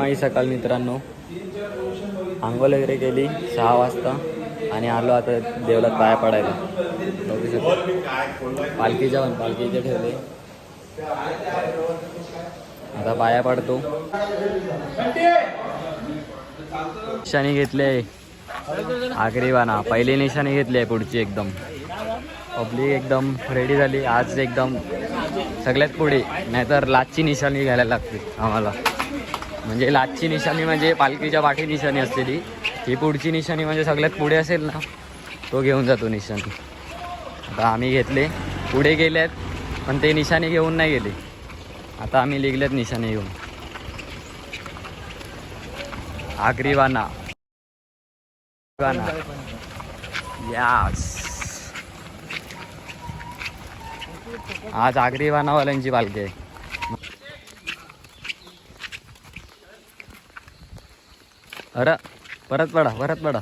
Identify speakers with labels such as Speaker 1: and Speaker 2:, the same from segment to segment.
Speaker 1: माई सकाळ मित्रांनो, आंघोळ वगैरे केली 6 वाजता आणि आलो आता देवळात पाया पडायला. बघू शकतो पालखीचे ठेवले. आता पाया पडतो. निशाणी घेतले आगरीवाना, पहिली निशाणी घेतली आहे. पुढची एकदम पब्लिक एकदम रेडी झाली. आज एकदम सगळ्यात पुढे, नाहीतर लाचची निशाणी घ्यायला लागते आम्हाला. म्हणजे लाचची निशाणी म्हणजे पालखीच्या पाठी निशाणी असलेली, ही पुढची निशाणी म्हणजे सगळ्यात पुढे असेल ना, तो घेऊन जातो निशाणी. आता आम्ही घेतले, पुढे गेलेत पण ते निशाणी घेऊन नाही गेले. आता आम्ही लिगलेत निशाणी घेऊन. आगरीवाना यास, आज आगरीवानावाल्यांची पालखी आहे. अरे परत पडा.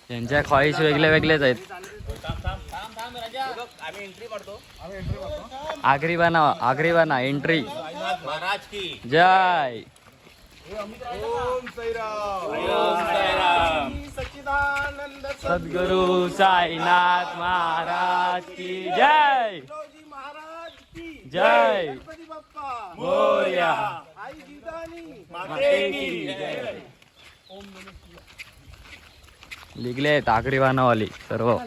Speaker 1: त्यांच्या ख्वाहिश वेगळेच आहेत. आगरीवाना एंट्री. जय सद्गुरु साईनाथ महाराज की जय. जय मोरया. लिगले आहेत आगरीवानावाली सर्व.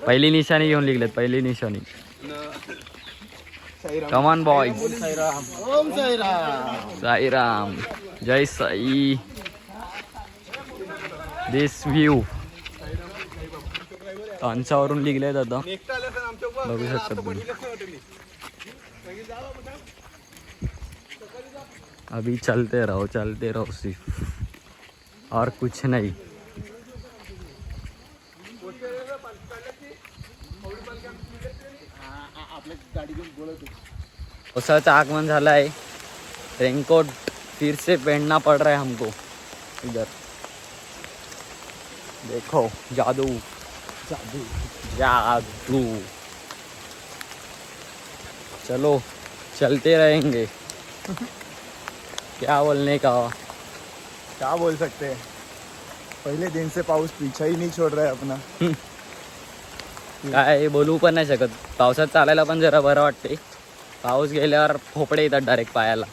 Speaker 1: पहिली निशाणी घेऊन लिगलेत. पहिली निशाणी. Come on boys. ओम साईराम. जय साई. दिस व्ह्यू तांचावरून लिगलेत. आता बघू शकता तुम्ही. अभी चलते रहो सिर्फ, और कुछ नहीं. पावसाचं आगमन झालं आहे. रेनकोट फिर से पहनना पड़ रहा है हमको. इधर देखो जादू. चलो चलते रहेंगे. क्या बोलने का,
Speaker 2: क्या बोल सकते हैं. पहले दिन से पाऊस पीछा ही नहीं छोड़ रहा है अपना.
Speaker 1: काय बोलू पण नाही शकत. पावसात चालायला पण जरा बरं वाटते. पाऊस गेल्यावर फोपडे येतात डायरेक्ट पायाला.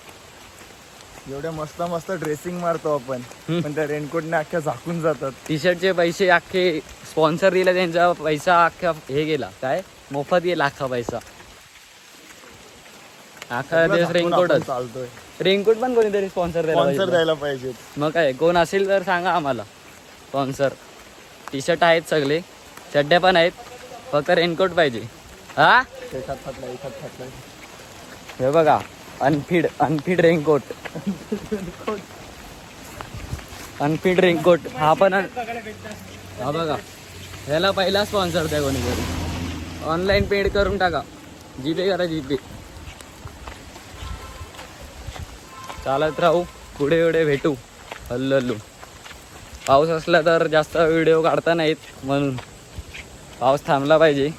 Speaker 2: एवढ्या मस्त ड्रेसिंग मारतो आपण, पण त्या रेनकोटने अख्ख्या झाकून जातात.
Speaker 1: टी शर्टचे पैसे अख्खे स्पॉन्सर दिले, त्यांचा पैसा अख्खा हे गेला. काय मोफत गेला अख्खा पैसा. अख्खा दिवस रेनकोटच
Speaker 2: चालतोय.
Speaker 1: रेनकोट पण कोणीतरी स्पॉन्सर
Speaker 2: द्यायला पाहिजे.
Speaker 1: मग काय, कोण असेल तर सांगा आम्हाला स्पॉन्सर. टी शर्ट आहेत सगळे, चड्ड्या पण आहेत, फक्त रेनकोट पाहिजे. हा हे बघा, अनफिड रेनकोट. अनफिड रेनकोट हा पण. हा बघा, ह्याला पहिला स्पॉन्सर द्या कोणीतरी. ऑनलाईन पेड करून टाका. जीपे करा जीपे. चालत राहू, पुढे भेटू. हल्लू. पाऊस असला तर जास्त व्हिडिओ काढता नाहीत, म्हणून पाऊस थांबला पाहिजे.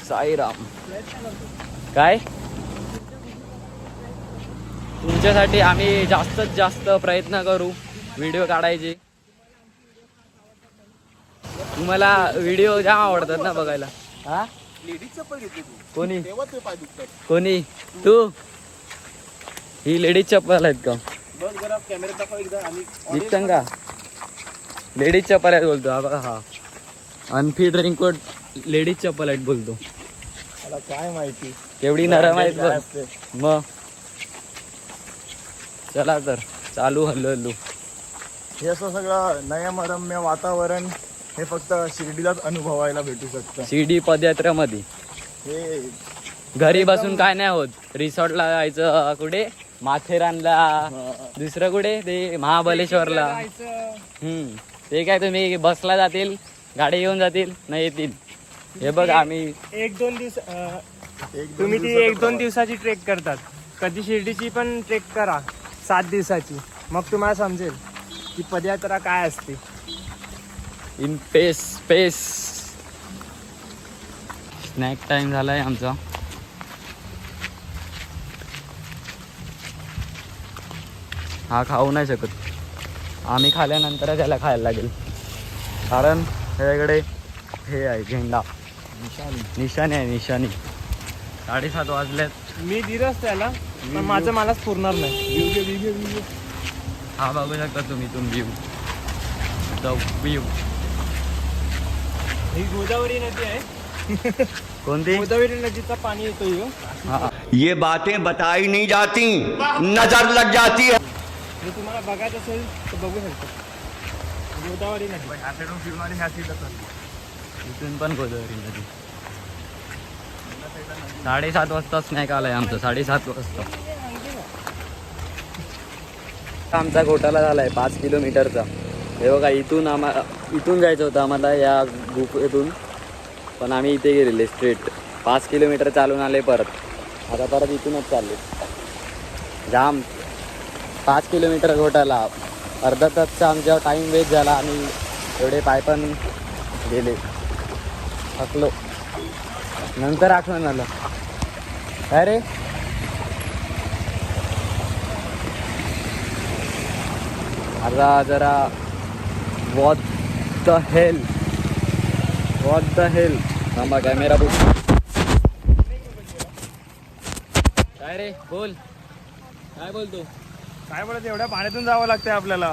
Speaker 1: साईराम. काय तुमच्यासाठी आम्ही जास्तीत जास्त प्रयत्न करू व्हिडिओ काढायचे. तुम्हाला व्हिडिओ जाम आवडतात ना बघायला. हा, कोणी तू. ही लेडीज चप्पल आहेत का? दिसतं का? लेडीज चप्पल आहेत बोलतो. हा बघा, हा अनफिट रेनकोट लेडीज चप्पल आहेत बोलतो.
Speaker 2: मला काय माहिती
Speaker 1: केवढी नरम आहेत बघ. मग चला तर चालू. हल्लू.
Speaker 2: हे असं सगळं नयनरम्य वातावरण हे फक्त शिर्डीलाच अनुभवायला भेटू शकतं.
Speaker 1: शिर्डी पदयात्रेमध्ये.
Speaker 2: हे
Speaker 1: घरी बसून काय नाही होत. रिसॉर्टला जायचं, कुठे माथेरानला, दुसरं कुठे ते महाबलेश्वरला. ते काय तुम्ही बसला जातील, गाडी घेऊन जातील, नाही येतील. हे बघ, आम्ही
Speaker 3: 1-2 दिवस तुम्ही ती 1-2 दिवसाची ट्रेक करतात. कधी शिर्डीची पण ट्रेक करा 7 दिवसाची, मग तुम्हाला समजेल की पदयात्रा काय असते.
Speaker 1: इन स्पेस स्नॅक टाइम झालाय आमचा. हा खाऊ नाही शकत. आम्ही खाल्यानंतर त्याला खायला लागेल, कारण त्याच्याकडे हे आहे झेंडा, निशाणी आहे निशाणी. 7:30 वाजल्यात.
Speaker 3: मी दिलंच त्याला, पण माझं मलाच पुरणार नाही.
Speaker 1: हा बघू शकता तुम्ही व्ह्यू, व्ह्यू.
Speaker 3: ही गोदावरी नदी आहे.
Speaker 1: कोणती?
Speaker 3: गोदावरी नदीचा पाणी येतो ह्यो.
Speaker 1: हा
Speaker 4: ये बातें बताई नहीं जाती, नजर लग जाती है.
Speaker 3: हे तुम्हाला बघायचं असेल तर बघू शकतो. गोदावरी नदी
Speaker 2: ह्याकडून फिरून आणि ह्या सीटला
Speaker 1: इथून पण गोदावरी नदी. 7:30 वाजता स्नॅक आलाय आमचं, 7:30 वाजता. आमचा घोटाळा झालाय 5 किलोमीटरचा. हे बघा, इथून जायचं होतं आम्हाला या गुफेतून, पण आम्ही इथे गेलेले स्ट्रेट 5 किलोमीटर चालून आले परत. आता परत इथूनच चालले. जाम 5 किलोमीटर घोटाळा. अर्धा तासचा आमच्या टाईम वेस्ट झाला आणि एवढे पाय पण गेले, थकलो. नंतर आठवण आलं, काय रे आता जरा व्हॉट द हेल थांबा, कॅमेरा बुक. काय रे बोल, काय बोलतो?
Speaker 2: काय बोलत, एवढ्या पाण्यातून जावं लागतंय आपल्याला.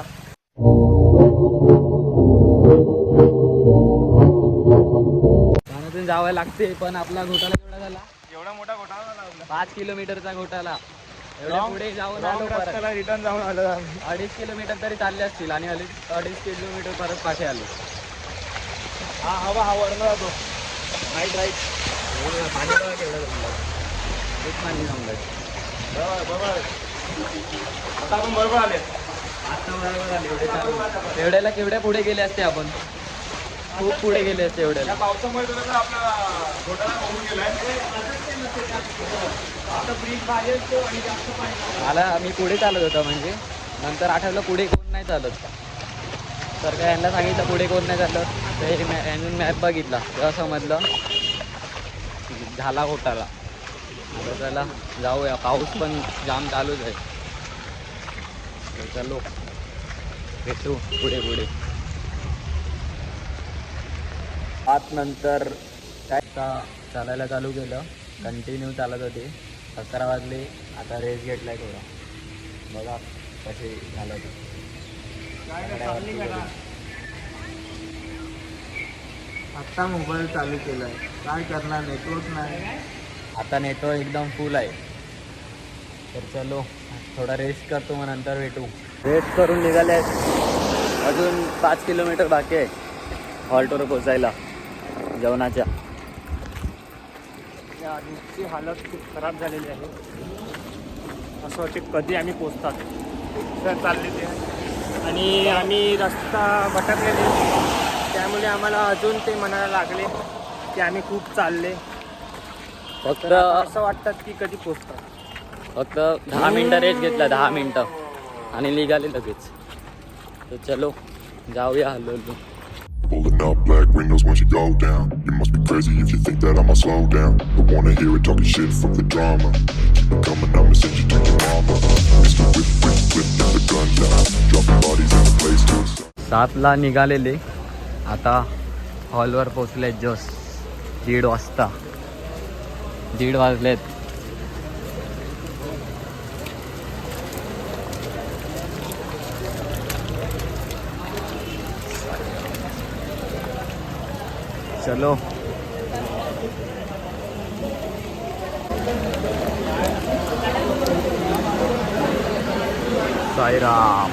Speaker 1: पाण्यातून जावं लागते, पण आपला घोटाळा केवढा झाला?
Speaker 2: एवढा मोठा घोटाळा झाला आपला.
Speaker 1: 5 किलोमीटरचा घोटाळा. एवढ्या पुढे जाऊन आलो परत.
Speaker 2: रस्त्याला रिटर्न जाऊन आलो आम्ही.
Speaker 1: 2.5 किलोमीटर तरी चालले असतील आणि 2.5 किलोमीटर परत पाठी आलो.
Speaker 2: हा हवा हा वरनं जातो. राईट
Speaker 1: पाणी बघा केवढं जमलं. खूप पाणी जमलं.
Speaker 2: बरोबर. आता आपण बरोबर आले.
Speaker 1: आता बरोबर आले. एवढे चालू एवढ्याला केवढ्या पुढे गेले असते आपण, खूप पुढे गेले असते एवढ्याला.
Speaker 2: या पावसामुळे तुला तर आपला घोटाळा होऊन गेलाय.
Speaker 3: आता ब्रिज बाहेर असतो आणि जास्त पाणी.
Speaker 1: मला मी पुढे चालत होता, म्हणजे नंतर आठवलं पुढे कोण नाही चालत. तर काय यांना सांगितलं पुढे कोण नाही चालत, तर यांनी मॅप बघितला तेव्हा समजलं झाला घोटाळा. आता चला जाऊया, पाऊस पण जाम चालूच आहे. तर चलो भेटू पुढे पुढे. नंतर काय चालायला चालू केलं, कंटिन्यू चालत होते. 11 वाजले. आता रेस घेतलाय थोडा, बघा कसे झालं ते.
Speaker 2: आता मोबाईल चालू केलाय, काय करणार, नेटवर्क नाही.
Speaker 1: आता नेटवर्क एकदम फुल आहे. तर चलो थोडा रेस्ट करतो, मग नंतर भेटू. रेस्ट करून निघाले आहेत. अजून 5 किलोमीटर बाकी आहे हॉल्टवर पोचायला जेवणाच्या.
Speaker 3: या आधीची हालत खूप खराब झालेली आहे. असं वाटते कधी आम्ही पोचतात तर चालले ते. आणि आम्ही रस्ता भटकलेले, त्यामुळे आम्हाला अजून ते म्हणायला लागले की आम्ही खूप चालले.
Speaker 1: फक्त
Speaker 3: असं वाटतात की कधी पोचतात.
Speaker 1: 10 मिनटं रेस्ट घेतला, 10 मिनटं आणि निघाले लगेच. तर चलो जाऊया हळूहळू.
Speaker 5: Pulling up black windows once you go down. You must be crazy if you think that I'ma slow down. Don't wanna hear it talking shit from the drama. Keep it coming, I'ma send you to your mama. Mr. Whip, whip, whip, get the gun down. Dropping bodies in the place to
Speaker 1: 7ला निघालेले, आता हॉलवर पोचले just 1:30 वाजता. 1:30 वाजलेत. चलो साईराम.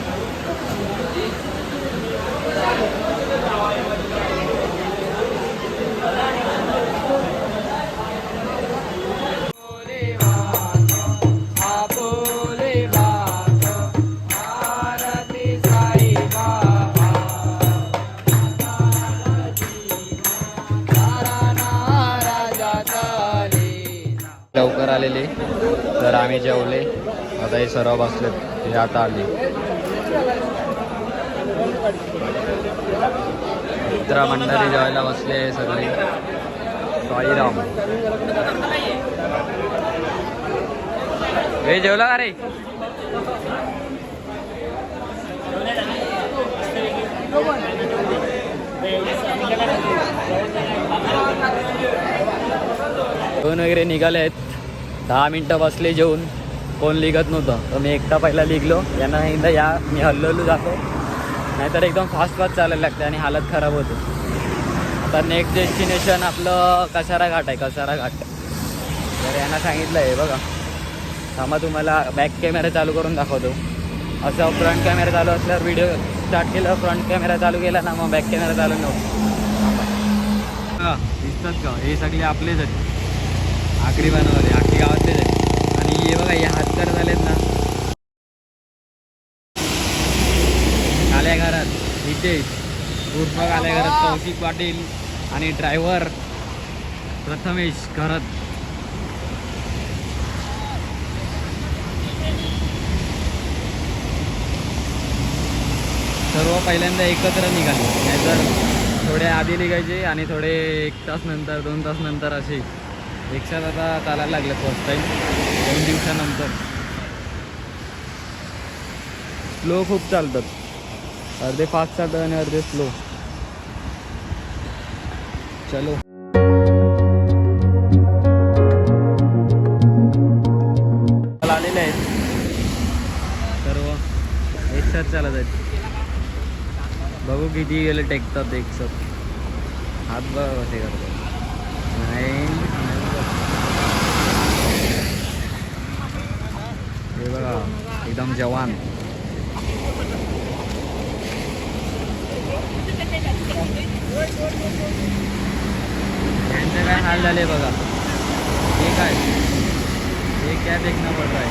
Speaker 1: लवकर आलेले, तर आम्ही जेवले. आता हे सर्व बसले, ते आता आले. मित्र मंडळी जेवायला बसले सगळे. साईराम. हे जेवला का रे? जेवण वगैरे निघाले आहेत. 10 मिनटं बसले जेवून. कोण लिगत नव्हतं तर मी एकटा पहिला लिगलो. यांना एकदा या मी हल्लू जातो, नाहीतर एकदम फास्ट चालायला लागते आणि हालत खराब होते. आता नेक्स्ट डेस्टिनेशन आपलं कसारा घाट आहे. कसारा घाट तर यांना सांगितलं आहे बघा. थांबा तुम्हाला बॅक कॅमेरा चालू करून दाखवतो. असं फ्रंट कॅमेरा चालू असल्यावर व्हिडिओ स्टार्ट केलं, फ्रंट कॅमेरा चालू केला ना मग बॅक कॅमेरा चालू नव्हतं. हां दिसतात का? हे सगळे आपलेच आहेत. आखरी बनवले आखरी गावातलेच आहेत. आणि हे बघा हे हातकर झालेत ना काल्या घरात इथे उर्फ काल्या घरात कौशिक पाटील आणि ड्रायव्हर प्रथमेश घरात. सर्व पहिल्यांदा एकत्र निघाले, नाहीतर थोडे आधी निघायचे आणि थोडे 1 तास नंतर 2 तास नंतर असे रिक्षात आता चालायला लागले. फर्स्ट टाईम 2 दिवसानंतर. स्लो खूप चालतात, अर्धे फास्ट चालतात आणि अर्धे स्लो. चलो आलेले आहेत सर्व एकसाथ चालत आहेत. बघू किती गेले टेकतात एकसाथ. हात बघा कसे करतात. हे बघा एकदम जवान. यांचे काय हाल झाले बघा. हे काय हे क्या देखना पड रहा है.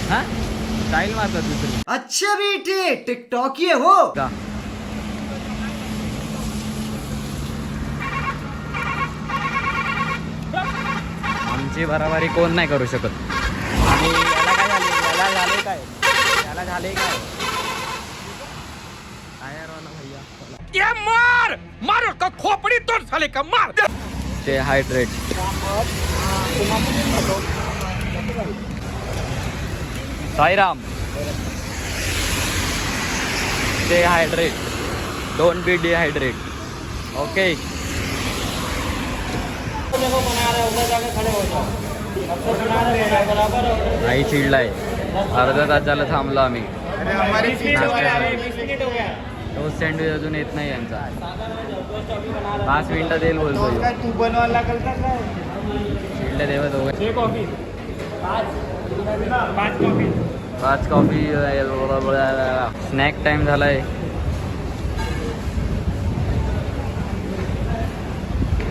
Speaker 1: हाँ स्टाइल मारतात दुसरी.
Speaker 6: अच्छा बेटे टिकटॉक ये हो
Speaker 1: का आमची बराबरी कोण नाही करू शकत. आणि याला झाले काय ते हायड्रेट. साईराम ते hydrate. Don't be dehydrate. Okay आई चिडलाय. अर्धा तास झालं थांबलो आम्ही. टोस्ट सँडविच अजून येत नाही यांचा. 5 मिनिटात येईल बोलतो.
Speaker 3: तू बनवायला लागेल का काय?
Speaker 1: चिडले देवा दोघे.
Speaker 3: Coffee
Speaker 1: 5 coffee. स्नॅक टाइम झालाय.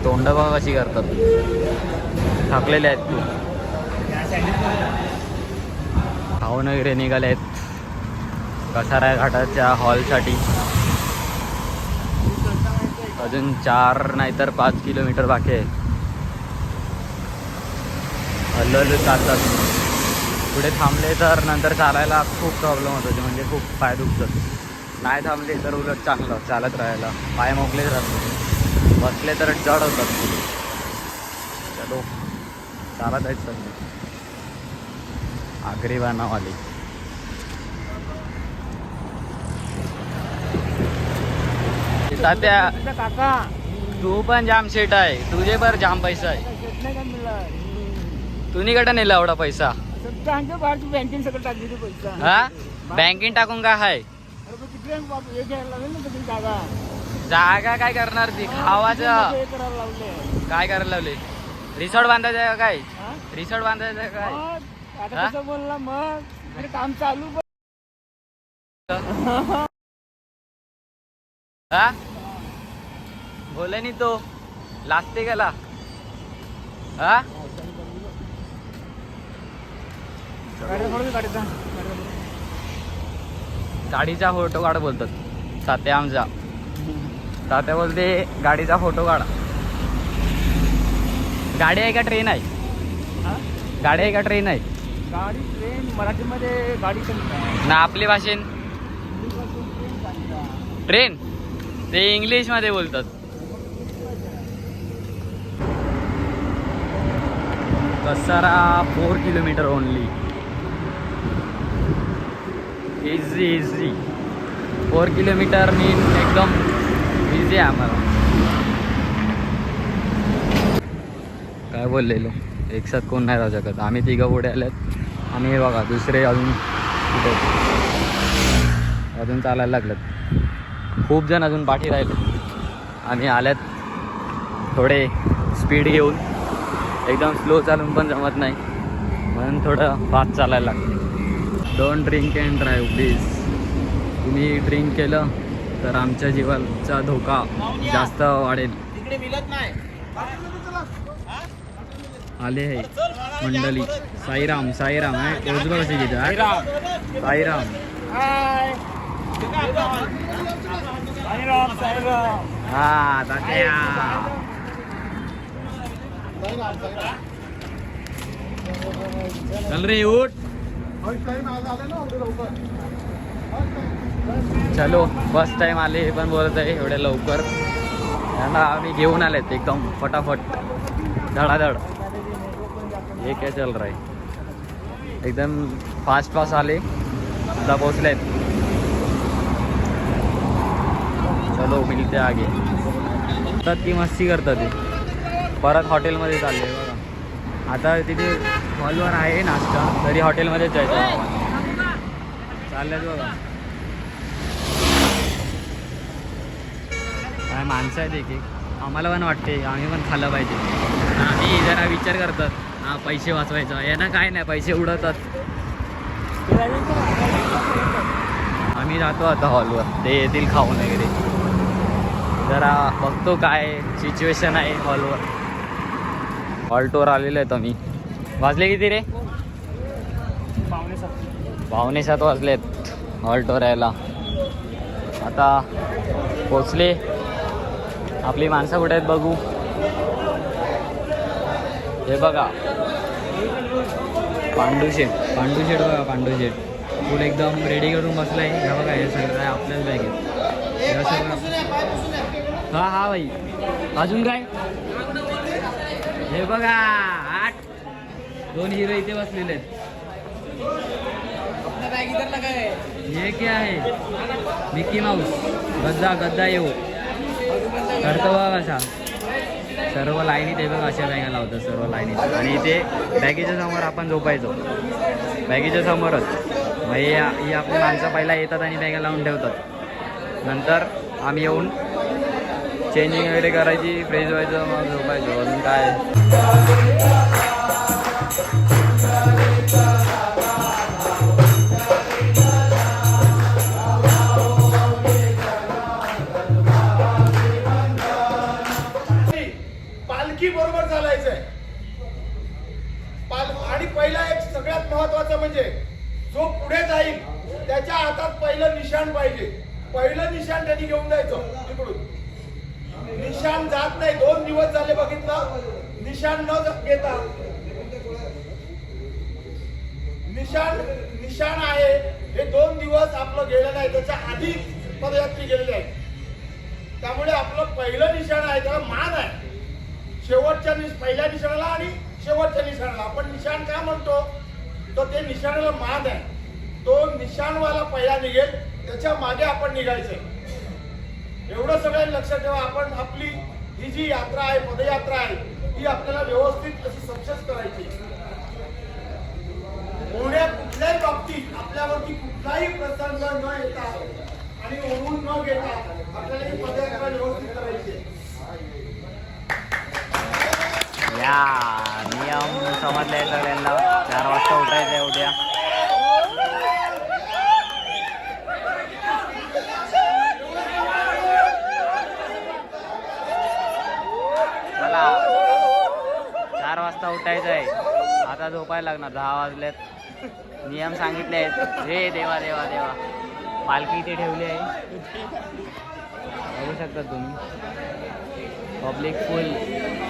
Speaker 1: तोंड बघा कशी करतात. थकलेले आहेत खूप. खाऊन वगैरे निघाले आहेत कसारा घाटाच्या हॉलसाठी. अजून 4 नाहीतर 5 किलोमीटर बाकी आहे. हल्लू चालतात. पुढे थांबले तर नंतर चालायला खूप प्रॉब्लेम होतो. म्हणजे खूप पाय दुखतात. नाही थांबले तर उलट चांगलं चालत राहायला. पाय मोकलेच राहतात. बसले तर जड होतात. चलो चालत आहेत सर. आगरी बनावाली. तात्या
Speaker 3: काका
Speaker 1: तू पण जाम सेट आहे. तुझे पर जाम पैसा आहे. तुनीकडे नेला एवढा पैसा.
Speaker 3: बँकिंग सगळं टाकली तू पैसा.
Speaker 1: हा बँकिंग टाकून काय आहे. जागा काय करणार ती. खावाचं काय करायला लावले. रिसॉर्ट बांधायचं आहे का काय. रिसॉर्ट बांधायचं आहे काय.
Speaker 3: आता कसं बोलला मग काम चालू.
Speaker 1: हा बोले नाही तो लाजते गेला. हा गाडीचा फोटो काढ बोलतात तात्या आमचा. तात्या बोलते गाडीचा फोटो काढा. गाडी आहे का ट्रेन आहे. गाडी आहे का ट्रेन आहे.
Speaker 3: गाडी ट्रेन मराठीमध्ये गाडी
Speaker 1: ना आपली भाषेन ट्रेन. ते इंग्लिश मध्ये बोलतात. Kasara 4 kilometre only. Easy easy. 4 kilometre मी एकदम इझी आहे आम्हाला. काय बोललेलो एकसाथ कोण नाही राहू शकत. आम्ही 3 पुढे आलेत आणि हे बघा दुसरे अजून कुठे अजून चालायला लागलेत. खूप जण अजून पाठी राहिले. आम्ही आल्यात थोडे स्पीड घेऊन. एकदम स्लो चालून पण जमत नाही म्हणून थोडं फास्ट चालायला लागते. Don't drink and drive please. तुम्ही ड्रिंक केलं तर आमच्या जीवाचा धोका जास्त वाढेल. आले आहे मंडळी. साईराम साईराम आहे रोजगार कशी घेते साईराम. हा तात्या चल रे उठ. चलो फर्स्ट टाइम आले हे पण बोलत आहे एवढ्या लवकर. त्यांना आम्ही घेऊन आलेत एकदम फटाफट धडाधड. हे काय चल रहा है एकदम फास्ट आले. आता पोचलेत. चलो मिलते आगे. तर ती मस्ती करतात ते. परत हॉटेलमध्ये चालले बघा. आता तिथे हॉलवर आहे नाश्ता तरी हॉटेलमध्येच जायचं चालल्यात बघा. काय माणसं आहेत एक एक. आम्हाला पण वाटते आम्ही पण खाल्लं पाहिजे. आम्ही जरा विचार करतात हा पैसे वाचवायचा. यांना काय नाही पैसे उडवतात. आम्ही जातो आता हॉलवर. ते येतील खाऊन वगैरे. जरा बघतो काय सिच्युएशन आहे हॉलवर. हॉल्टवर आलेलो आहेत आम्ही. वाजले किती रे? 6:45 वाजलेत हॉल्टवर यायला. आता पोचले. आपली माणसं कुठे आहेत बघू. हे बघा पांडुशेठ बघा. पांडुशेठ फुल एकदम रेडी करून बसलाय. हे बघा हे सगळं काय आपल्याच बॅगेत. हे सगळं हा भाई. अजून काय हे बघा 8 2 हिरो इथे बसलेले आहेत. हे क्या आहे मिकी माऊस. गद्दा येऊ करतो बघा कसा. सर्व लाईनीत आहे बघा अशा बॅगा लावतात सर्व लाईनीत. आणि इथे बॅगेच्या समोर आपण झोपायचो. बॅगेच्या समोरच. मग ही आपली माणसं पहिला येतात आणि बॅगा लावून ठेवतात. नंतर आम्ही येऊन चेंजिंग वगैरे करायची फ्रेश व्हायचं मग झोपायचो. अजून काय
Speaker 2: पालखी बरोबर चालायचंय. आणि पहिला एक सगळ्यात महत्वाचं म्हणजे जो पुढे जाईल त्याच्या हातात पहिलं निशाण पाहिजे. पहिलं निशाण त्यांनी घेऊन जायचं तिकडून. निशाण जात नाही. 2 दिवस झाले बघितलं निशाण न घेता. निशाण आहे हे 2 दिवस आपलं गेलं नाही. त्याच्या आधी पदयात्री गेलेली आहे. त्यामुळे आपलं पहिलं निशाण आहे त्याला मान आहे. पहिल्या निशाणाला आणि शेवटच्या निशाणाला आपण निशाण का म्हणतो तर ते निशाणाला मान आहे. तो निशाणवाला पहिला निघेल त्याच्या मागे आपण निघायचं. एवढं सगळं लक्षात ठेवा. आपण आपली ही जी यात्रा आहे पदयात्रा आहे ही आपल्याला व्यवस्थित अशी सक्सेस करायची. कुठल्याही बाबतीत आपल्यावरती कुठलाही प्रसंग न येता आणि ओढून न घेता आपल्याला ही पदयात्रा व्यवस्थित करायची.
Speaker 1: या नियम समजले सगळ्यांना. 4 वाजता उठायचं आहे उद्या. चला 4 वाजता उठायचं आहे. आता झोपायला लागणार. 10 वाजलेत. नियम सांगितले आहेत. हे देवा देवा देवा. पालखी इथे ठेवली आहे बघू शकता तुम्ही. पब्लिक फुल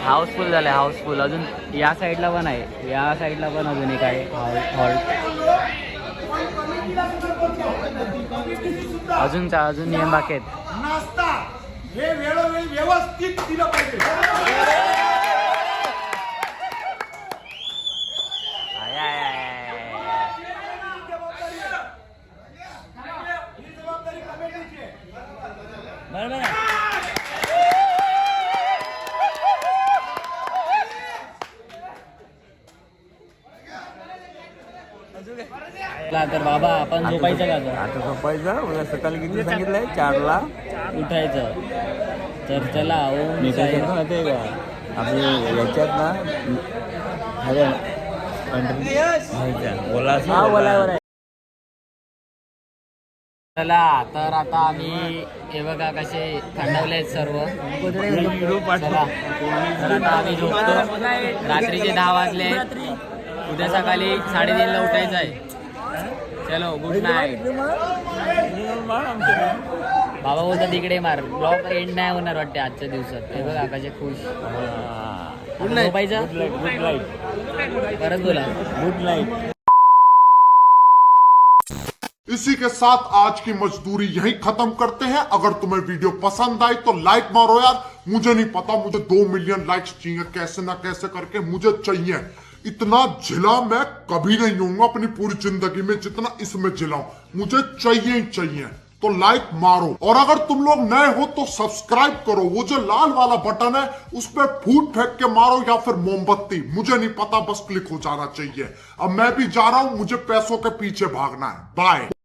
Speaker 1: हाऊसफुल झालं आहे. हाऊसफुल. अजून या साईडला पण आहे. या साईडला पण अजून एक आहे हॉल्ट. अजून नियम बाकी आहेत.
Speaker 2: नाश्ता हे वेळोवेळी व्यवस्थित दिलं पाहिजे. ही जबाबदारी कमिटी
Speaker 1: तर बाबा आपण झोपायचं का आता?
Speaker 7: आता झोपायचं उद्या सकाळी किती सांगितलंय 4ला
Speaker 1: उठायचं. तर चला ओम
Speaker 7: मी काय
Speaker 1: साई.
Speaker 7: करतो माहिती आहे का आपली याच्यात ना अरे ओला
Speaker 1: आहे. चला तर आता आम्ही हे बघा कसे थंडवले आहेत सर्व. चला तर आता आम्ही झोपतो. रात्रीचे 10 वाजले. उद्या सकाळी 3:30ला उठायचं आहे. चलो गुड नाईट. बाबा बोलतात तिकडे मार. ब्लॉग एंड नाही होणार वाटते आजच्या दिवसात. हे बघा कसे खुश. झोपायचं
Speaker 7: गुड लाईट
Speaker 1: परत बोला.
Speaker 7: Good light.
Speaker 8: इसी के साथ आज की मजदूरी यहीं खत्म करते हैं। अगर तुम्हें वीडियो पसंद आई तो लाइक मारो यार। मुझे नहीं पता, मुझे 2 मिलियन लाइक्स चाहिए, कैसे ना कैसे करके मुझे चाहिए। इतना झिला मैं कभी नहीं हूंगा अपनी पूरी जिंदगी में जितना इसमें झिलाऊं। मुझे चाहिए ही चाहिए, तो लाइक मारो। और अगर तुम लोग नए हो तो सब्सक्राइब करो। वो जो लाल वाला बटन है उस पर फूट फेंक के मारो या फिर मोमबत्ती, मुझे नहीं पता, बस क्लिक हो जाना चाहिए। अब मैं भी जा रहा हूं, मुझे पैसों के पीछे भागना है। बाय।